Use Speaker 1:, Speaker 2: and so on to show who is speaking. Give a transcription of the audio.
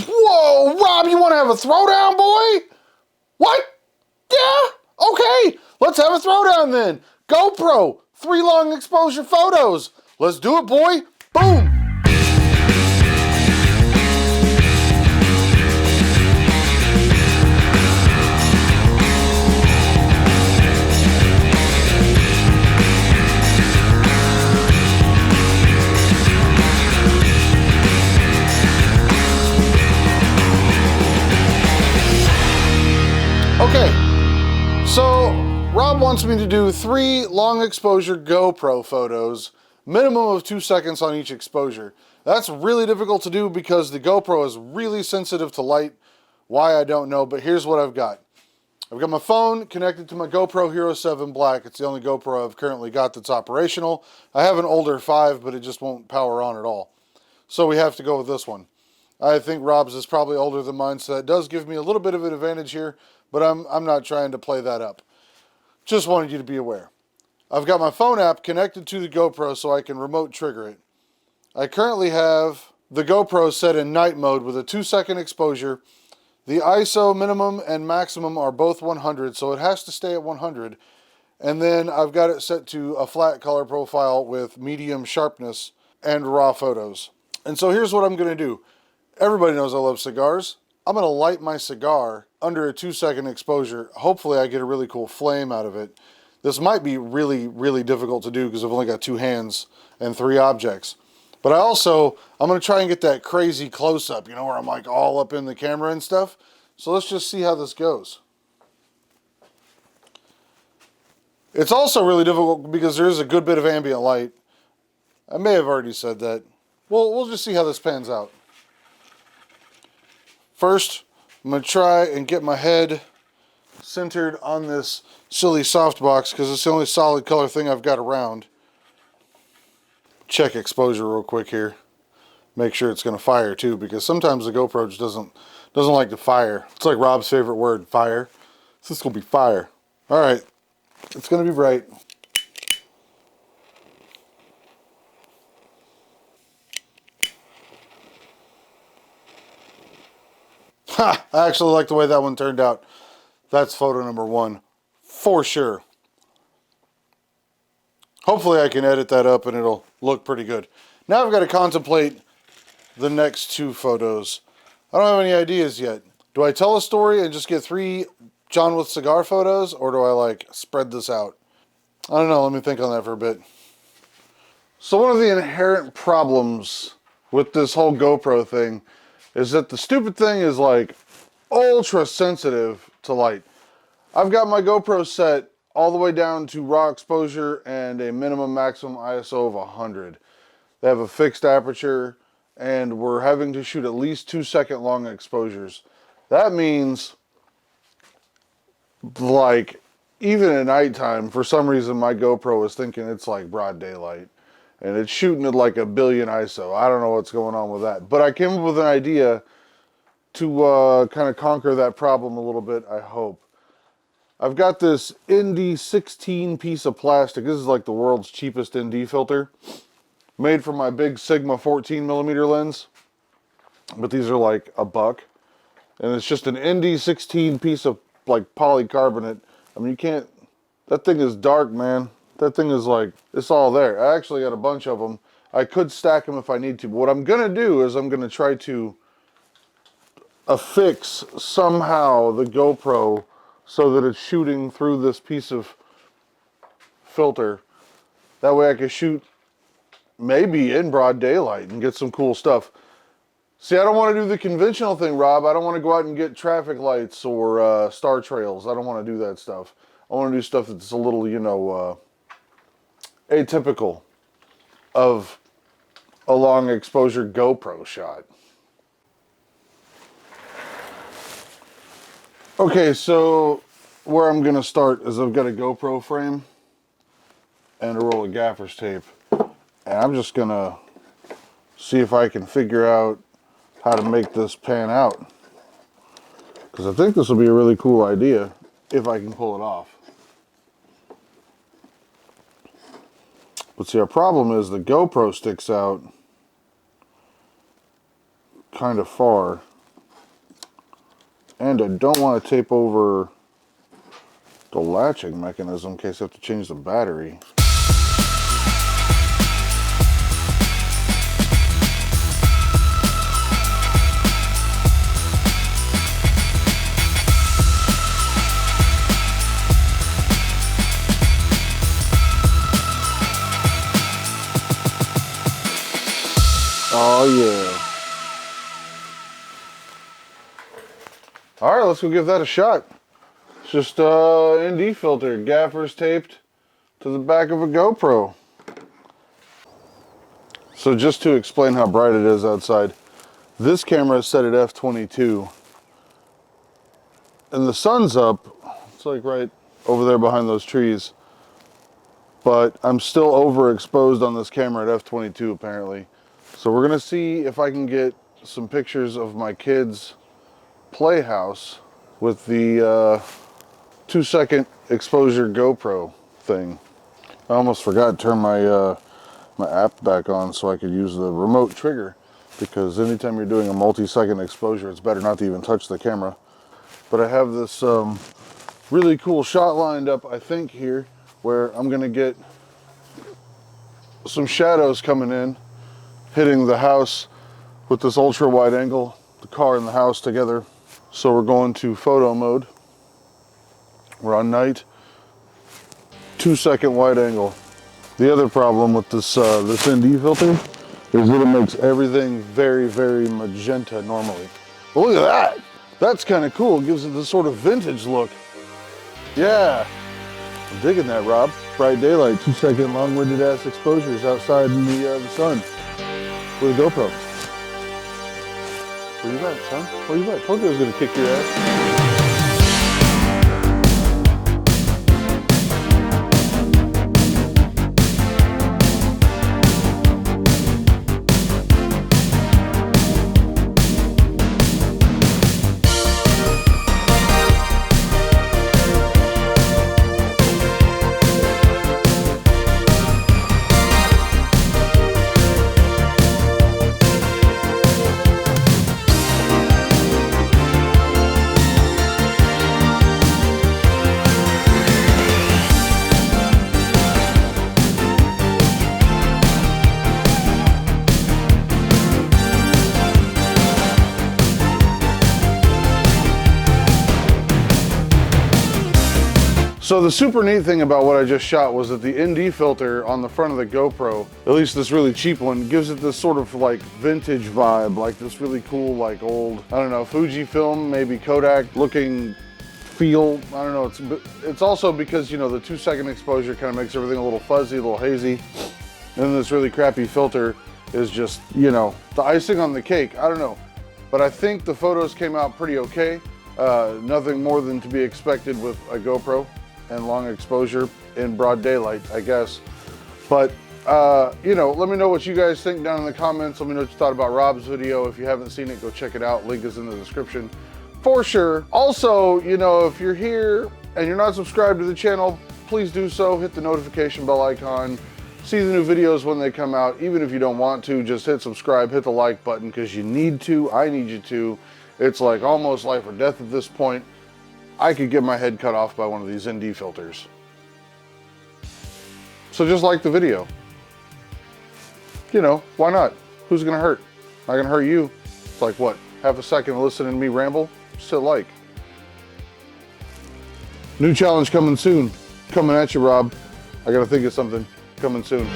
Speaker 1: Whoa, Rob, you want to have a throwdown, boy? What? Yeah? Okay, let's have a throwdown then. GoPro, 3 long exposure photos. Let's do it, boy. Boom. Okay, so Rob wants me to do 3 long exposure GoPro photos, minimum of 2 seconds on each exposure. That's really difficult to do because the GoPro is really sensitive to light. Why, I don't know, but here's what I've got. I've got my phone connected to my GoPro Hero 7 Black. It's the only GoPro I've currently got that's operational. I have an older 5, but it just won't power on at all. So we have to go with this one. I think Rob's is probably older than mine, so that does give me a little bit of an advantage here, but I'm not trying to play that up. Just wanted you to be aware. I've got my phone app connected to the GoPro so I can remote trigger it. I currently have the GoPro set in night mode with a 2-second exposure. The ISO minimum and maximum are both 100, so it has to stay at 100. And then I've got it set to a flat color profile with medium sharpness and raw photos. And so here's what I'm going to do. Everybody knows I love cigars. I'm going to light my cigar under a 2-second exposure. Hopefully I get a really cool flame out of it. This might be really, really difficult to do because I've only got 2 hands and 3 objects. But I'm going to try and get that crazy close-up, you know, where I'm like all up in the camera and stuff. So let's just see how this goes. It's also really difficult because there is a good bit of ambient light. I may have already said that. Well, we'll just see how this pans out. First, I'm going to try and get my head centered on this silly softbox because it's the only solid color thing I've got around. Check exposure real quick here. Make sure it's going to fire too, because sometimes the GoPro just doesn't like to fire. It's like Rob's favorite word, fire. So this is going to be fire. All right, it's going to be bright. Ha! I actually like the way that one turned out. That's photo number 1, for sure. Hopefully I can edit that up and it'll look pretty good. Now I've got to contemplate the next 2 photos. I don't have any ideas yet. Do I tell a story and just get 3 John with cigar photos, or do I like spread this out? I don't know, let me think on that for a bit. So one of the inherent problems with this whole GoPro thing is that the stupid thing is like ultra sensitive to light. I've got my GoPro set all the way down to raw exposure and a minimum maximum ISO of 100. They have a fixed aperture and we're having to shoot at least 2-second long exposures. That means like even at nighttime, for some reason my GoPro is thinking it's like broad daylight and it's shooting at like 1 billion ISO. I don't know what's going on with that, but I came up with an idea to kind of conquer that problem a little bit, I hope. I've got this ND16 piece of plastic. This is like the world's cheapest ND filter, made for my big Sigma 14mm lens, but these are like $1, and it's just an ND16 piece of like polycarbonate. I mean, you can't, that thing is dark, man. That thing is like, it's all there. I actually got a bunch of them. I could stack them if I need to, but what I'm gonna do is I'm gonna try to affix somehow the GoPro so that it's shooting through this piece of filter. That way I can shoot maybe in broad daylight and get some cool stuff. See, I don't want to do the conventional thing, Rob. I don't want to go out and get traffic lights or star trails. I don't want to do that stuff. I want to do stuff that's a little, you know, atypical of a long exposure GoPro shot. Okay, so where I'm going to start is I've got a GoPro frame and a roll of gaffer's tape. And I'm just going to see if I can figure out how to make this pan out. Because I think this will be a really cool idea if I can pull it off. But see, our problem is the GoPro sticks out kind of far. And I don't want to tape over the latching mechanism in case I have to change the battery. Oh yeah. All right, let's go give that a shot. It's just ND filter, gaffers taped to the back of a GoPro. So just to explain how bright it is outside, this camera is set at f/22 and the sun's up. It's like right over there behind those trees, but I'm still overexposed on this camera at f/22 apparently. So we're gonna see if I can get some pictures of my kids' playhouse with the 2-second exposure GoPro thing. I almost forgot to turn my my app back on so I could use the remote trigger, because anytime you're doing a multi-second exposure, it's better not to even touch the camera. But I have this really cool shot lined up, I think, here, where I'm gonna get some shadows coming in, hitting the house with this ultra wide angle, the car and the house together. So we're going to photo mode. We're on night, 2-second wide angle. The other problem with this this ND filter is that it makes everything very, very magenta normally. But look at that. That's kind of cool. It gives it this sort of vintage look. Yeah, I'm digging that, Rob. Bright daylight, 2-second long-winded ass exposures outside in the sun with a GoPro. Where you at, son? Where you at? Told you I was gonna kick your ass. So the super neat thing about what I just shot was that the ND filter on the front of the GoPro, at least this really cheap one, gives it this sort of like vintage vibe, like this really cool, like old, I don't know, Fujifilm, maybe Kodak looking feel. I don't know, it's also because, you know, the 2-second exposure kind of makes everything a little fuzzy, a little hazy. And then this really crappy filter is just, you know, the icing on the cake. I don't know, but I think the photos came out pretty okay. Nothing more than to be expected with a GoPro and long exposure in broad daylight, I guess. But, you know, let me know what you guys think down in the comments. Let me know what you thought about Rob's video. If you haven't seen it, go check it out. Link is in the description for sure. Also, you know, if you're here and you're not subscribed to the channel, please do so. Hit the notification bell icon. See the new videos when they come out. Even if you don't want to, just hit subscribe, hit the like button, because you need to. I need you to. It's like almost life or death at this point. I could get my head cut off by one of these ND filters. So just like the video. You know, why not? Who's gonna hurt? Not gonna hurt you. It's like, what, half a second of listening to me ramble? Still like. New challenge coming soon. Coming at you, Rob. I gotta think of something. Coming soon.